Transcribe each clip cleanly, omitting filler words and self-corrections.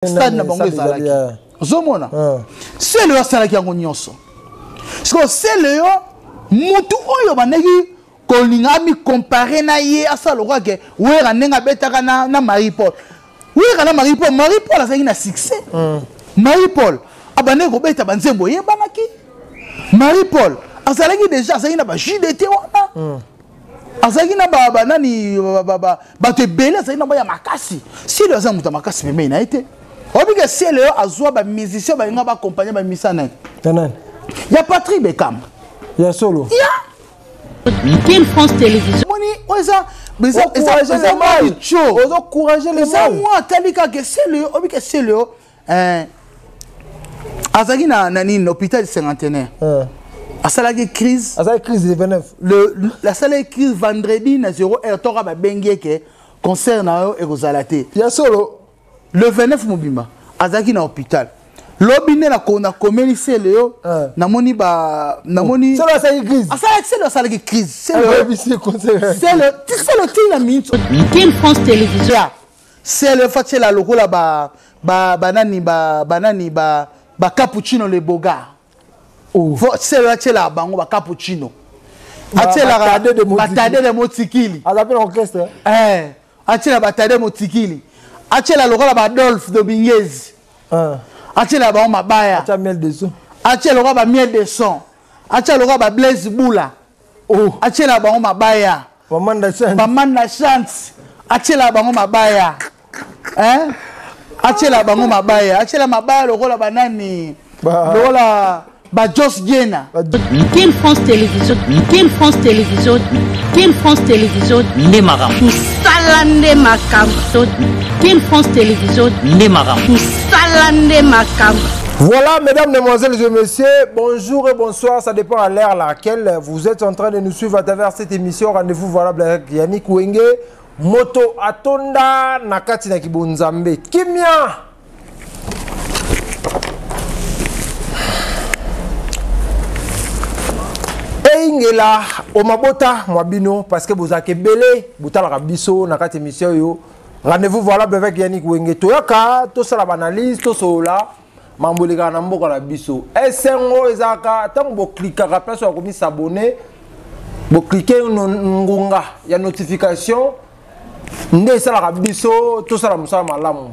stade na bango ezalaki ozomona c'est le asalaki yango nyonso siko c'est le mutu oyo bandeki kolinga mi comparer na ye asala kwa ke wera nenga betaka na Marie-Paul wera na Marie-Paul azaki na succès Marie-Paul abane ko beta banzembo yebanaki Marie-Paul azalaki déjà azaki na ba JDT wana azaki na ba nani ba te bele azaki na ba ya makasi si le azamu ta makasi meme na été obi que si le azwa ba musicien ba nga ba accompagner ba misana Tanan ya Patrick Beckham ya solo ya King France Télévision moni oza encourager les gens moi talika que c'est le obi que c'est le azaki na nani hôpital cinquantenaire asalaki crise de 29 la salle crise vendredi na 0h toka ba bengie ke concert na yo ekozalate ya solo le 29 mobimba azaki na hôpital lobine na kona komeli sele yo namoni solo asalaki crise asalaki crise c'est le tina minute King France Télévision c'est le fatela lokola banani cappuccino le boga c'est le tela bango ba cappuccino atela batade de motikili azapela orchestre atela batade motikili atela lokola ba Adolphe Dominguez atela ba mabaya acha miel de son atela lokola ba miel de son atela lokola ba Blaise Boula atela ba mabaya Bamanda chance atela ba mabaya atela ba mabaya atela mabaya lokola banani lokola ba Jos Diena King France Télévision King France Télévision King France Télévision Nemara Salande Makamso King France Télévision Nemara Salande Makamso. Voilà, mesdames, mesdemoiselles et messieurs, bonjour et bonsoir, ça dépend à l'heure à laquelle vous êtes en train de nous suivre à travers cette émission. Rendez-vous valable avec Yannick Wenge, Moto Atonda, Nakati Nakibunzambe, Kimia. Ingela omabota mwabino parce que vous avez belé bouta la biso na kati émission yo rendez-vous valable avec Yannick Wenge toyaka to sala analyse to sola mambolika na mboka la biso esengo ezaka tango bo cliquer ka place ko mi s'abonner bo cliquer ngunga ya notification nde sala biso to sala musala malamu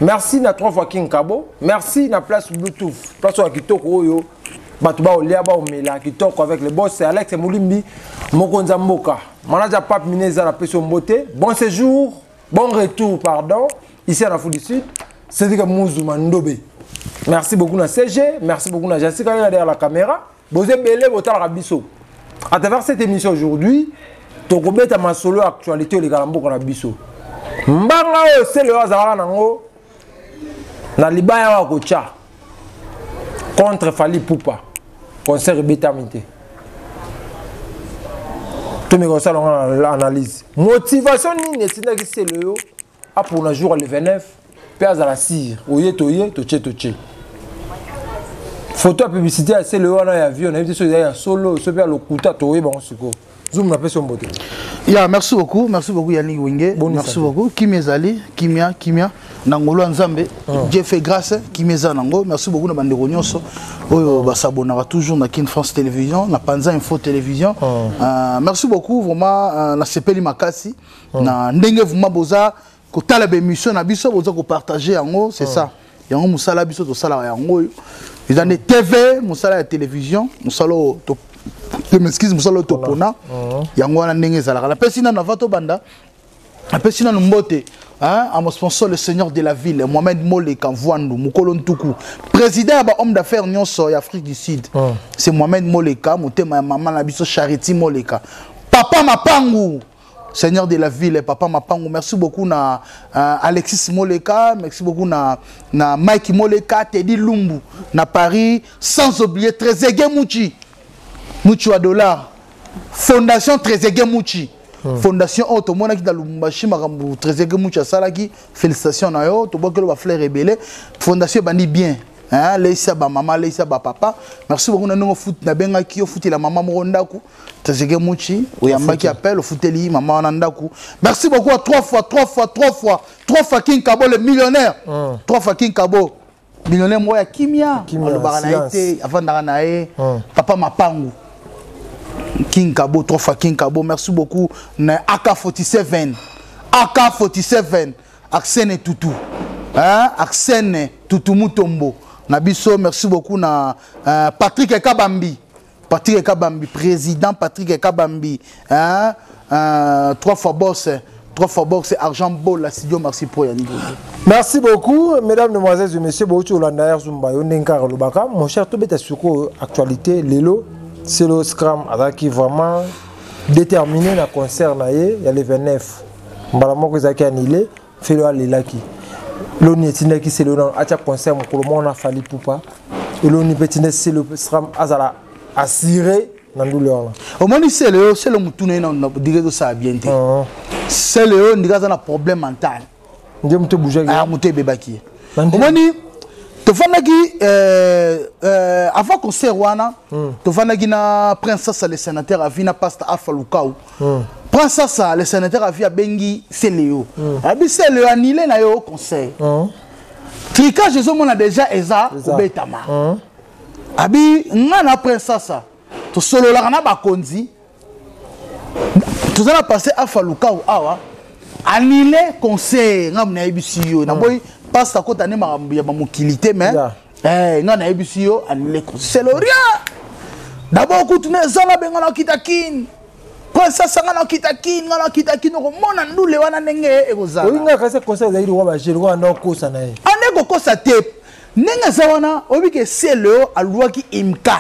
merci na 3 fois King Kabo merci na place Bluetooth place wa kitoko yo Batouba Oliaba Omela qui toque avec le boss c'est Alex Moulimbi Mokonza Mboka manager Pape Mineza la pression beauté bon séjour bon retour pardon ici à la Fou du Sud c'est dit que Mouzouma Ndobe merci beaucoup na CG merci beaucoup na Jessica derrière la caméra vous êtes belé botal rabiso à travers cette émission aujourd'hui tokobeta ma solo actualité les galambo na biso mbanga c'est le hasard nango na libaya wa kocha contre Fali Poupa concert bétamité tout me concerne l'analyse motivation ni netina ki c'est le a pour le jour le 29 pèse à la cire oye toche photo publicité c'est le on a vu on a vu sur ya solo so père le kuta toye bon siko zoom na person beauté ya merci beaucoup Yannick Wenge merci beaucoup Kimia Nangolo Nzambe Dieu fait grâce Kimeza Nango merci beaucoup na bandeko nyonso oyo basabonaka toujours na King France Télévision na Panza Info Télévision merci beaucoup vraiment na sepeli makasi na ndenge vraiment boza ko tala be émission na biso boza ko partager yango c'est ça yango musala biso to sala yango ils ont des TV musala ya télévision musala to m'excuse musala to pona yango wana ndenge ezalaka la pesina na vato banda la pesina no mbote à mon sponsor le seigneur de la ville Mohamed Moleka Mvwandu Mukolo Ntuku président ba homme d'affaires nyonso ya Afrique du Sud c'est Mohamed Moleka motema ya maman na biso Charity Moleka papa Mapangu seigneur de la ville papa Mapangu merci beaucoup na Alexis Moleka merci beaucoup na Mike Moleka Teddy Lumbu na Paris sans oublier Trezeguet Mouchi wa dollar fondation Trezeguet Mouchi fondation auto mona ki da Lubumbashi makambu Trezeguet Mouchi salaki félicitations na yo to bokelo ba fleur rebelle fondation bandi bien hein leisa ba maman leisa ba papa merci beaucoup na ngo foot na benga ki foot la maman mo ndaku tazege muchi oyambaki appel au footeli maman na ndaku merci beaucoup à 3 fois King Kabo le millionnaire 3 fois King Kabo millionnaire moi ya kimia le barana été avant na e papa mapangu King Kabo 3 fois King Kabo merci beaucoup na AK47 Arsène Tutu hein Arsène Tutu Mutombo na biso merci beaucoup na Patrick Kabambi président Patrick Kabambi hein 3 fois boss argent bol la studio merci pour Yannick. Merci beaucoup mesdames, demoiselles et messieurs Boutou Landaer Zumba Yonenkar Lobaka mon cher Tobeta Suko actualité lelo c'est le scrum qui vraiment déterminé na concert na il y a le 29 mbala moko zaki anilé felo alelaki loni etinaki c'est le acha concert mokolo mona fali poupa et loni petine c'est le scrum azala assuré na douleur au moins c'est le mutune na dire que ça bien été c'est le ndiga na problème mental ndé muté bouger ah muté bebaki au moins to fanaki avant concert wana to fanaki na princesse le sénateur avina pasta afalukau princesse le sénateur avia bengi Céléo abi Céléo annulé na yo concert tricage zo mona déjà eza obetama abi ngana princesse to solo la na ba konzi to zana passer afalukau awa annulé concert ngamna ibisiyo na boy pasta kota ne makambo ya mokilité mais ngana ibisiyo annulé concert rien d'abord kutune zana bengana kitakin princesse ngana kitakin ko mona ndule wana ndenge ekozala oinga kase concert zaidi wa ba jelo wa ndokosa na ye ane ko kosa te ndenge zawana obike Céléo aluaki imka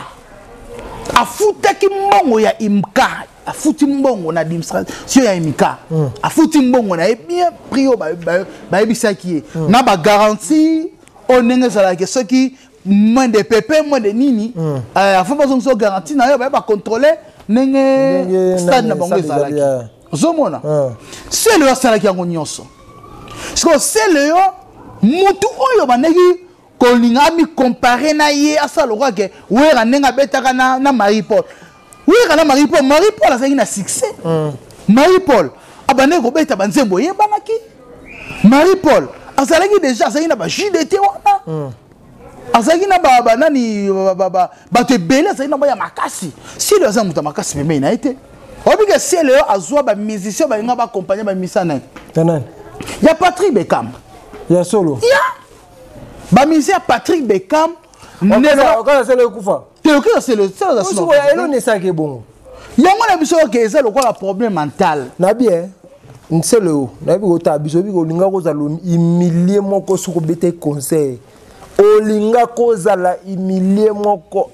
afutaki mbongo ya imka afuti mbongo na administration ya imka afuti mbongo na bien prio ba ebisaki na ba garantie onenge zala ke soki moins de pépé moins de nini afa pas so garantie na yo ba contrôler nenge stade na bango zalaki zomona Céléo salaki yango nyonso siko Céléo mutu oyo baneki kolinga mi comparer na ye asalo kwa ke wera nenga betaka na Marie-Paul wera na Marie-Paul azaki na succès Marie-Paul abane ko beta banzembo ye banaki Marie-Paul azalaki déjà azaki na ba JDT wana azaki na ba nani ba te bele azaki na ba ya makasi si le azamu ta makasi meme na été obike Céléo azwa ba musicien ba nga ba accompagner ba misana nani ya Patrick Beckham ya solo ya ba musicien Patrick Beckham Encore c'est le kufa. C'est le yango na biso ke eza lokola problème mental na bien nselo na bi ota biso bi olinga ko za humilier moko suko bete conseil olinga ko za la humilier moko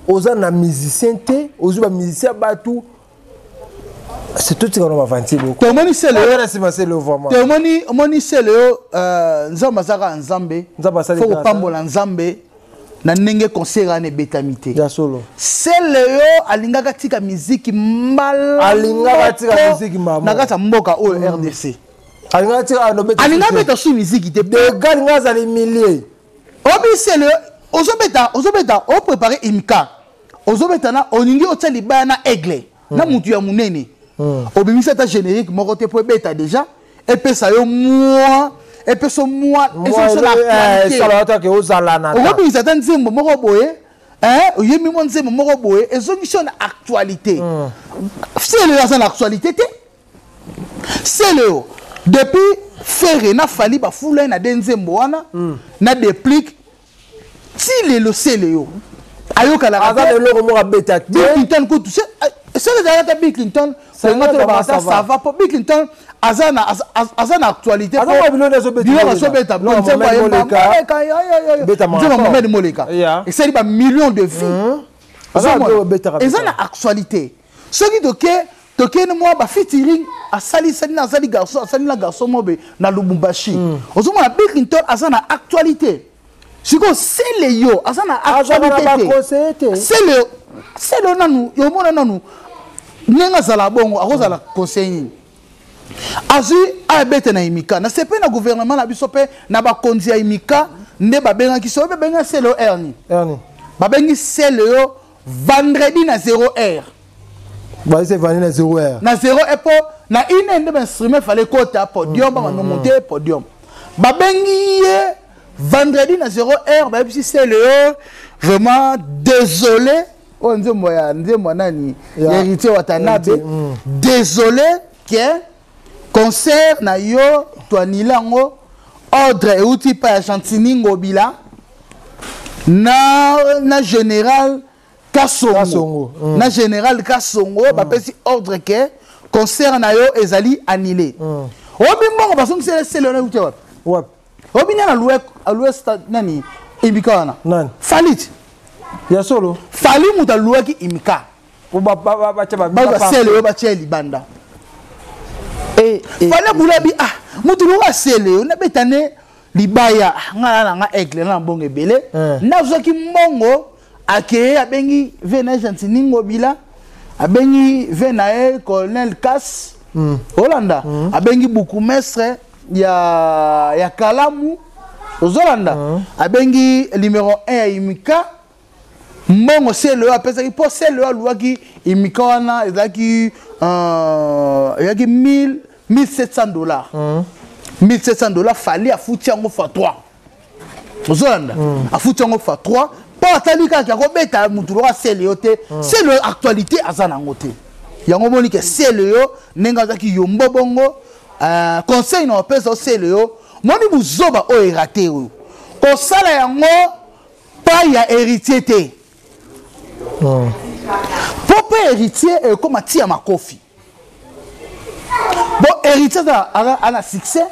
oza na musicien te ozuba musicien batu c'est tout ce qu'on va vanter beaucoup tomoni Céléo c'est le vraiment tomoni Céléo nzamba zaka nzambe faut pambola nzambe na nenge concert ne betamité ya solo Céléo alingaka tika musique mbala alingaka tika musique mama na kata mboka o RDC alingaka tika no beta alingaka beta su musique te de galinga za les milliers obi Céléo ozobeta o préparer imka ozobeta na oningi otali ba na aigle na mutu ya munene obimisa ta générique moko te po beta déjà et puis ça yo moi et puis ce mois et ça la ça que ozala na obi ça tan nzembo moko boye oyemi mo nzembo moko boye ezongisho na actualité Céléo ça na actualité te Céléo depuis faire na fali ba fula na denzembo wana na déplique si le Céléo ayoka la avant le logo mo beta Clinton ko tout c'est le dernier Bill Clinton ça va pour Bill Clinton azana actualité pour et c'est des millions de vues azana actualité ce qui toke moi ba featuring asali garçon mobe na Lubumbashi ozomona Bill Clinton azana actualité siko Céléo azana actualité Céléo nanu yo mona nanu nyenga zala bongo akozala conseiller azu abete na imika na sepe na gouvernement na biso pe na ba konzi ya imika nde babengaki so babenga selo erni Erni. babengi selo vendredi na 0h Bah c'est vendredi na 0h. na 0h po na ine nde instrument fallait kota podium ba monter podium babengi vendredi na 0h ba bisi selo vraiment désolé on dit moi nani héritier Watanabe désolé que concert na yo toanilango ordre et outil pa Chantini Ngobila na général Kassongo na général Kassongo ba pesi ordre que concert na yo ezali annulé obi mbongo basongi c'est le na outil Ouais. obi na loué stade nani imika wana Nani? Falit Ya solo. Fali muta louaki imika Ba sele yo batia libanda fale bulabi mutu loka sele yo na betane libaya ngala nga aigle na mbongo ebele nazoki mbongo akeye abengi vena Chantini Ngobila abengi vena colonel Kass Holanda abengi bukumestre ya Kalamu Ozolanda abengi numéro 1 ya imika mbongo sele yo apesaki po sele yo aluaki imika wana ezalaki 1700 dollars. 1700 dollars fallait à foutre en fois 3. Ozolanda a foutre en fois 3 pas talika ki akobeta mutu loka sele yo te c'est l'actualité azana ngote yango moni ke sele yo nenga zaki yombo bongo conseil na pesa sele yo moni buzoba o eraté yo ko sala yango pa ya héritier te papa héritier comme atia makofi bon héritier a na succès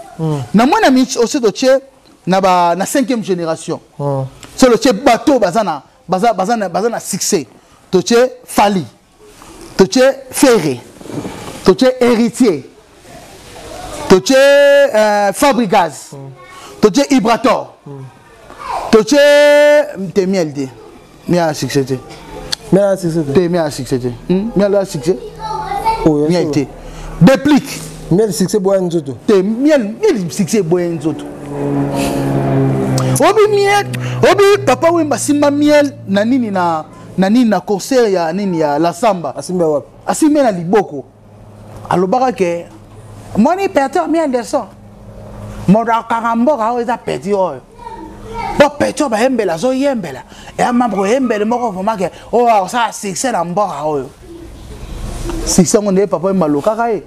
na mona mi aussi do tché na 5e génération c'est le tché bateau bazana succès to tché Fali to tché Ferré to tché héritier to tché Fabrigaz to tché Ibrator to tché Temielde mia succès Mais c'est ça. T'es bien succès. Bien là succès. Oh, bien été. Déplique. Miel succès boyen nzoto. T'es miel succès boyen nzoto. Obi miel, obi papa wimba simba miel na nini na concert ya nini ya la samba. Asimba wap. Asimba na liboko. Alobaka ke moni perdre miel de ça. Moda karambora o eza petit oyo. Bon pecho ba hembela zo yembela e amabro hembele moko voma ke o ça succès na mboka oyo succès ngone papa maloka kae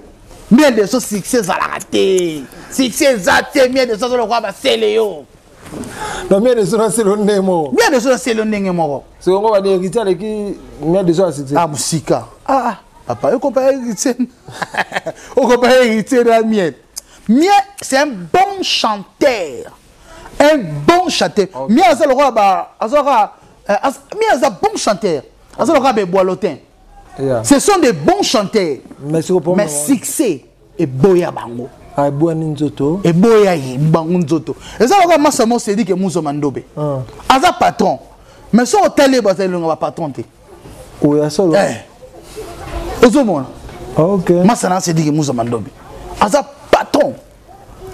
miel de so succès za la raté succès za te miel de so lo kwa ba sele yo no miel de so na selo ndemo miel de so na selo ndenge moko c'est ngo ba de héritier qui miel de so succès musika papa yo kompa héritier o kompa héritier na miel c'est un bon chanteur. Un bon chanteur. Mia za lokwa ba azora mia za bon chanteur. Azora ka be boalotin. Ce sont des bons chanteurs. Mais succès et boya bango. Ay boya nzoto. Et boya yi bango nzoto. Eza lokwa masamo se dit que muzo mandobe. Aza patron. Mais so télé ba télé nga patron te. O ya solo. Ozo mona. OK. Masana se dit que muzo mandobe. Aza patron.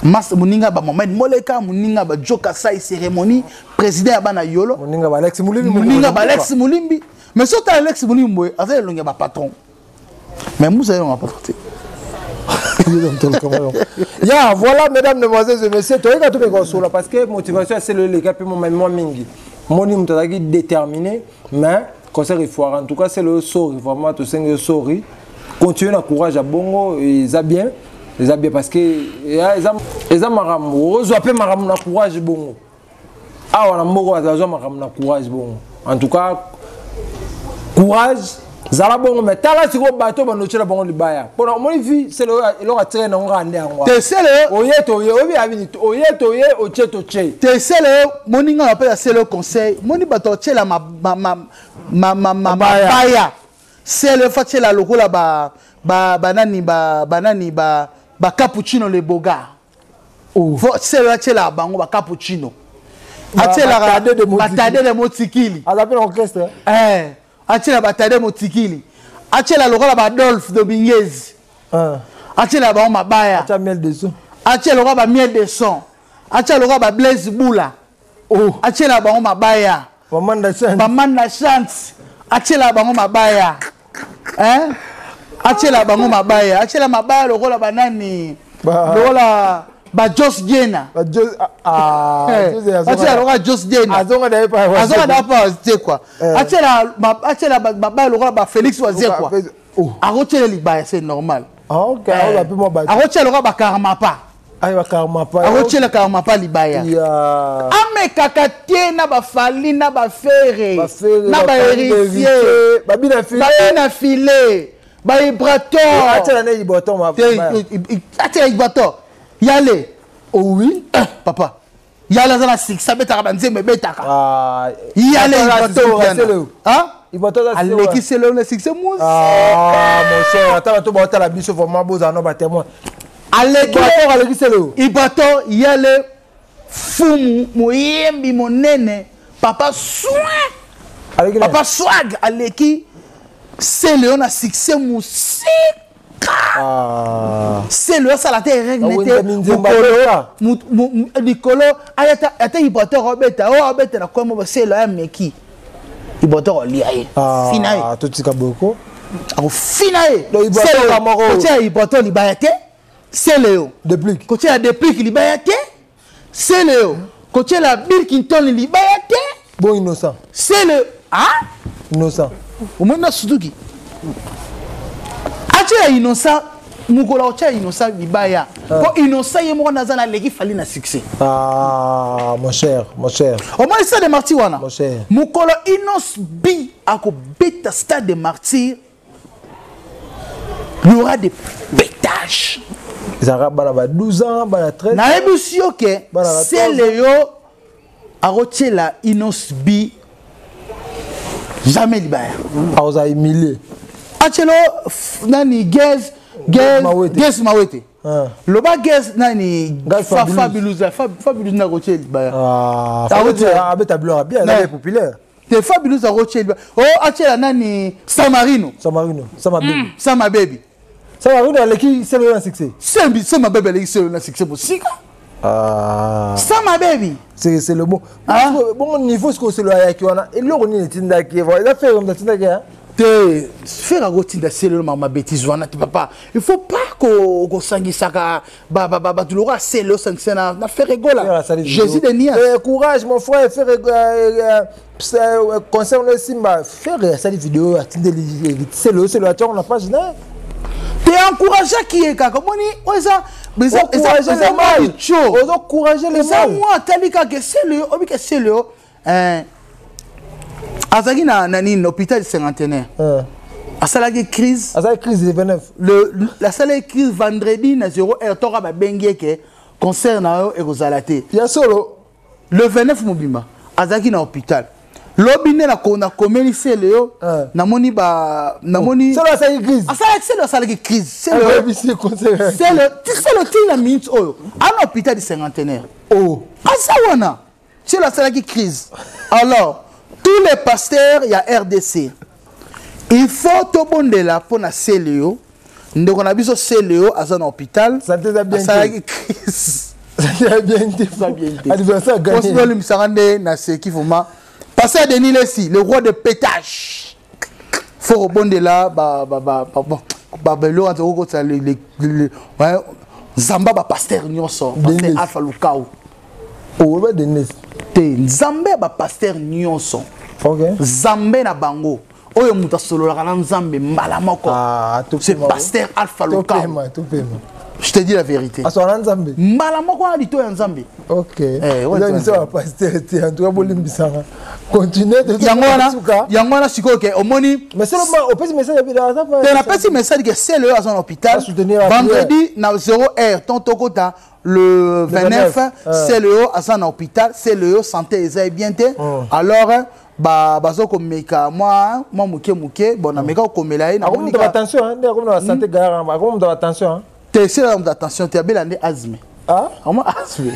Mas muninga ba Mohamed Moleka muninga ba Joka Sai cérémonie président ya bana yolo muninga ba Alex Mulimbi mais surtout Alex Mulimbi azali longa ba patron mais Moussa est un patron. Ya voilà mesdames mesdemoiselles et messieurs toi ka to be konsola parce que motivation c'est le les capi moi mingi moni mutaki déterminé mais concert il faut en tout cas c'est le sorry vraiment to sengo sorry continuer na courage à bongo et ça bien parce que ils ont maramou pe maramou na courage bongo ah wana mboko bazazo maramou na courage bongo en tout cas courage zala bongo mais tala siko bato banochela bongo libaya pona moni vie c'est le tiré na ngande angwa te sele oyeto obi abini oyeto ocheto che te sele moni nga appelle c'est le conseil moni bato chela ma baya c'est le fatela lokola banani ba cappuccino le boga c'est le chela bango ba cappuccino atela batade de motikili azapela orchestre atela batade motikili atela lokola ba Adolphe Dominguez atela ba mabaya atela miel de son atela lokola ba miel de son atela lokola ba Blaise Boula atiela bango mabaya bamanda chance atiela bango mabaya atiela bango mabaya atiela mabaya lokola banani lokola Jos Diena atiela lokola Jos Diena azonga dapa te quoi atiela mabaya lokola Félix Waze quoi arotiela libaya c'est normal arotiela lokola bakaramapa arotiela karamapa libaya amekaka te na bafali na bafere na baheritier babina file baibrator atiela ibrator yale oui papa yale aza na six abetaka banzembe ebetaka yale ibrator aleki selo na six musika biso vraiment bozana batémoin aleki selo ibrator yale fumu moyembi monene papa swag aleki selo na succès musika selo asala te regne likolo ata ibrator obeta na kwemo selo ya meki ibrator olia ye fina ye totika boko akofina ye kotia ibrator libaya te selo kotia déplique libaya te selo kotia Birkington libaya te bon innocent selo innocent omona Suzuki atia innocent mukolo atia innocent libaya po innocent ye moko naza na leki fali na succès mon cher omona stade de martyr wana mon cher mukolo Inos bi akobeta stade de martyr il y aura des pétages Zara bana 12 ans bana 13 na ebusi oke c'est Léo arotiela Inos bi jamais libaya aoza humilié achelo nani gez mawete loba gez nani fabulous na rotier libaya abeta blora bien elle est populaire te fabulous a rotier libaya achela nani Samarino Sama baby aleki selo na succès Sama baby aleki selo na succès musika Sama baby c'est le mot bon niveau ce que c'est le ayaki wana eloko nini tindaki va faire comme tindaki te faire à gotinda selo ma bêtise wana tu papa il faut pas ko sangisaka ba tu l'aura selo sangsena na faire rigola Jésus de Nias courage mon frère faire concerne Simba faire ça vidéo atindeli selo tu on n'a pas gêné te encourager qui est kaka moni oza besoin encourager les gens moi talika que selo obi que selo azaki na nani hôpital cinquantenaire asalaki crise de 29 la salle crise vendredi na 0h toka ba bengi ke concert na yo ekozala te ya solo le 29 mobimba azaki na hôpital lobine na kona komeli selo namoni solo asalaki crise selo ti na minute oyo ana hôpital du cinquantenaire asawana selo asalaki crise alors tous les pasteurs il y a RDC il faut to bondela pona Célio ndeko na biso Célio aza na hôpital ça te bien crise ça bien anniversaire gagné on se rende na seki foma pasteur Denis Lessi le roi de pétage faut bondela belo antoko ko ça le zamba ba pasteur nyonso pasteur Alpha Lukau ba Denis te nzambe ba pasteur nyonso nzambe na bango oyo muta sololaka na nzambe mbala moko c'est pasteur Alpha Lukau je te dis la vérité mbala moko na lito ya nzambe yango wana sikoyo ke omoni napesi message ke c'est le à son hôpital vendredi na 0h ton tokota le 29 c'est le à son hôpital c'est le santé eza bien te alors bazo komeka moi muke bon na meka komela na attention na santé gara na attention te c'est là attention te abela ndé asthme comment asthme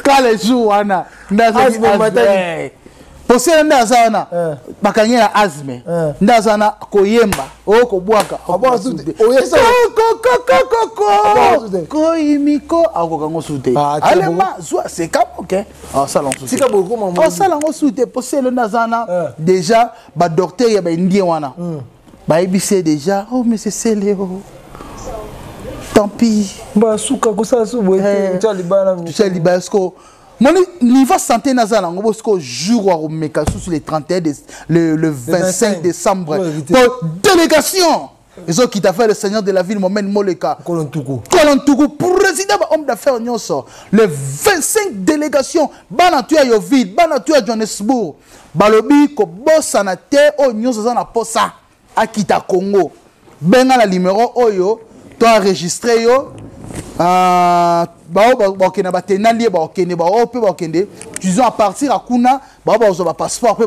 quand les jours wana posele nda azana bakanyela azme nda azana koyemba ko bwaka ko imiko akokango sute alema zwa c'est kapoke salon sute sika bokoma salon sute posele nda azana déjà ba docteur ya ba indien wana ba ibise déjà oh mais c'est Céléo tant pis ba suka ko sa su boy tu libana sko mon niveau santé nasal en gros ce jour au meka sur les 31 le 25 décembre pour délégation ils ont qui t'a fait le seigneur de la ville Mohamed Moleka Kolontuku président homme d'affaires nyonso le 25 délégation bana tu yo ville bana tu Johannesburg balobi ko bossa na te o nyonso za na posa akita Congo benga la numéro oyo to enregistré yo disons à partir à Kuna passeport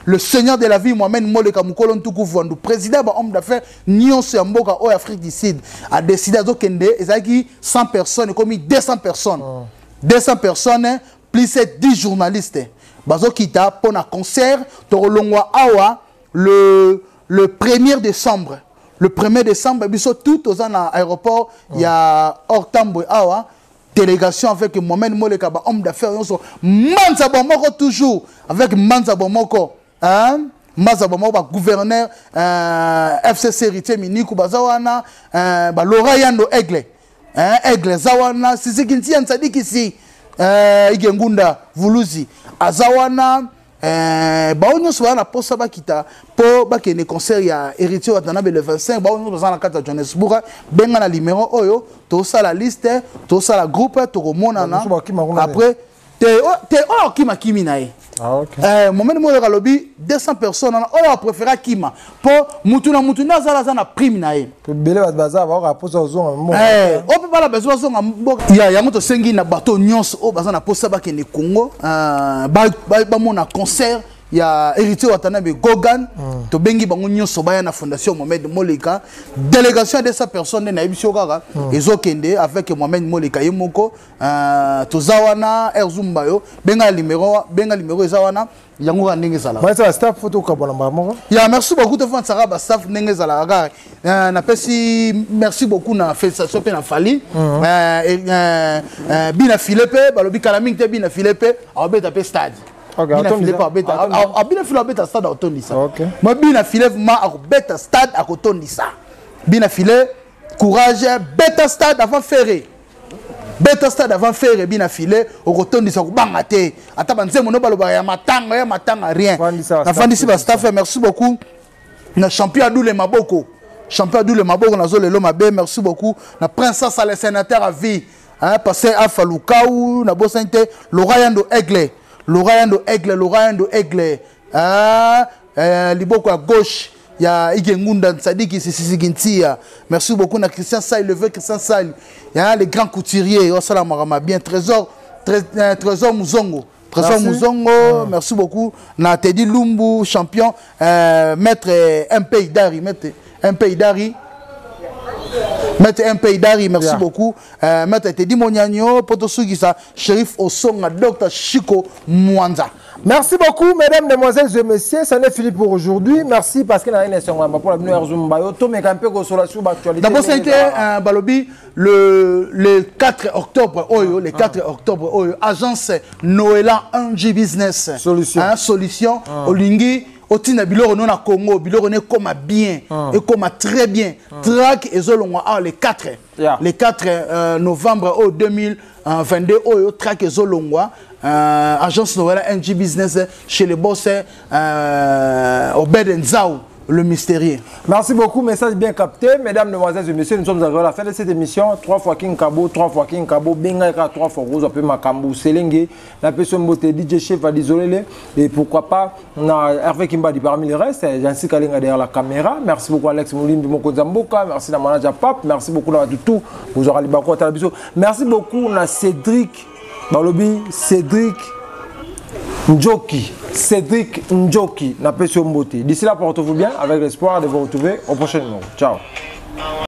le seigneur de la ville Mohamed Moleka Kolontuku Vwandu président homme d'affaires nyonso ya mboka o Afrique du Sud a décidé à kende ezaki 100 personnes comme 200 personnes 200 personnes plus 10 journalistes bazo kita pour un concert tolongwa awa le 1er décembre. Le 1er décembre, tout aux aéroports, il y a Hortambo Awa, délégation avec Mohamed Moleka, homme d'affaires, Manza Bomoko toujours, avec Manza Bomoko, Manza Bomoko, gouverneur, FCC héritier Minikou Bazawana, Laura Yando Aigle, Aigle Zawana, Sizikinti Ansadik ici, Igengunda, Vuluzi, Azawana, baonyo soa na posa bakita po bakene concert ya héritier watana le 25 baonyo bazana kata Johannesburg benga na numéro oyo to sa la liste to sa la groupe to komonana après te kima kimi nae moment mo le lobby 200 personnes on a préféré kima po mutuna zala za na prime nae to bele baza ba posa ozonga mo o pe bala bezo zonga ya yango to sengi na bato nyonso o bazana posa bakene Congo ba mona concert ya héritier watanabe Gogan to bengi bango nyonso baya na fondation Mohamed Moleka délégation de 200 personnes na ebisio kaka ezokende avec Mohamed Moleka yemoko to zawana Erzumba yo benga numéro zawana yango ka ndenge zala ba sa staff photo ka bona moko ya merci beaucoup de fois sara ba staff ndenge zala kaka na pesi merci beaucoup na félicitation pe na fali bina Philippe balobi kalaming te bina Philippe abeta pe stade Bina Philippe Bina Philippe stade à Otondisa. Moi Bina Philippe beta stade à Otondisa. Bina Philippe courage beta stade avant ferré. Beta stade avant ferré Bina Philippe au Otondisa ko bangate. Ata banze mono baloba ya matanga rien. Na fandisi ba staff merci beaucoup. Na champion Adoule Maboko. Champion Adoule Maboko na zo lelo mabe merci beaucoup. Na princesse à les sénateurs à vie. Passé à Falukaou na Bosante Laura Yando Aigle. Lorayando Aigle, Liboko à gauche, il y a Igengunda Sadiki Sisigintia. Merci beaucoup à Christian Sall, le vieux Christian Sall. Il y a les grands couturiers, oh salam marama bien, Trésor Mouzongo. Trésor Mouzongo, merci beaucoup. Na Teddy Lumbu, champion, maître MP Idari, maître MP Idari. Maître MP Idari, merci beaucoup. Maître Teddy Moniagno, Potosugisa, Shérif Osonga, Dr Chico Mwanza. Merci beaucoup, mesdames, demoiselles et messieurs. Ça n'est fini pour aujourd'hui. Merci parce que nous avons pour la venue à Zumbayo. Tout mais un peu sur l'actualité. D'abord, ça a été un balobi le 4 octobre. Le 4 octobre, agence Noëlla NG Business. Solution. Olingi. Otina biloro non à Congo, biloro ne comme bien et comme très bien. Track et zolongwa les 4 novembre 2022 oyo track et zolongwa agence Noëlla NG Business chez les boss Obed Nzao le mystérieux. Merci beaucoup, message bien capté. Mesdames, demoiselles et messieurs, nous sommes arrivés à la fin de cette émission. 3 fois King Kabo, 3 fois King Kabo, Benga 3 fois Rose, un peu Makambu, Selenge, la personne beauté, DJ Chef va désolé. Et pourquoi pas, on a Hervé Kimbadi parmi les restes, Jansi Kalinga derrière la caméra. Merci beaucoup Alex Moulimbi Moko Zamboka, merci à manager Pap, merci beaucoup à tout, vous aurez Libako Talabiso. Merci beaucoup à Cédric Balobi, Cédric Njoki, n'a pas sur Mbote. D'ici là, portez-vous bien avec l'espoir de vous retrouver au prochain numéro. Ciao.